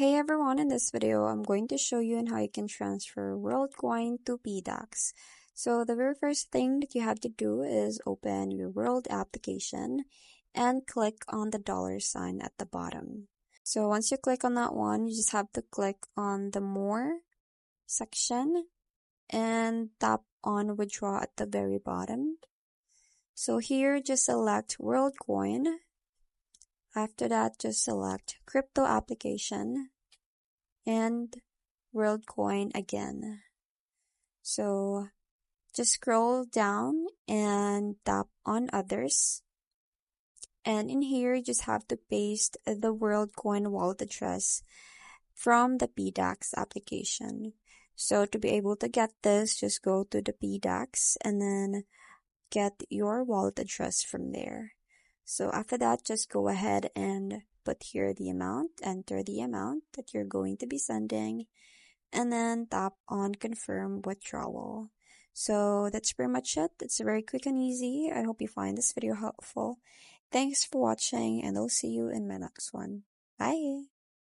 Hey everyone, in this video, I'm going to show you on how you can transfer Worldcoin to PDAX. So the very first thing that you have to do is open your World application and click on the $sign at the bottom. So once you click on that one, you just have to click on the More section and tap on Withdraw at the very bottom. So here, just select Worldcoin. After that, just select Crypto Application and Worldcoin again. So just scroll down and tap on Others. And in here, you just have to paste the Worldcoin wallet address from the PDAX application. So to be able to get this, just go to the PDAX and then get your wallet address from there. So after that, just go ahead and put here the amount, enter the amount that you're going to be sending, and then tap on confirm withdrawal. So that's pretty much it. It's very quick and easy. I hope you find this video helpful. Thanks for watching, and I'll see you in my next one. Bye!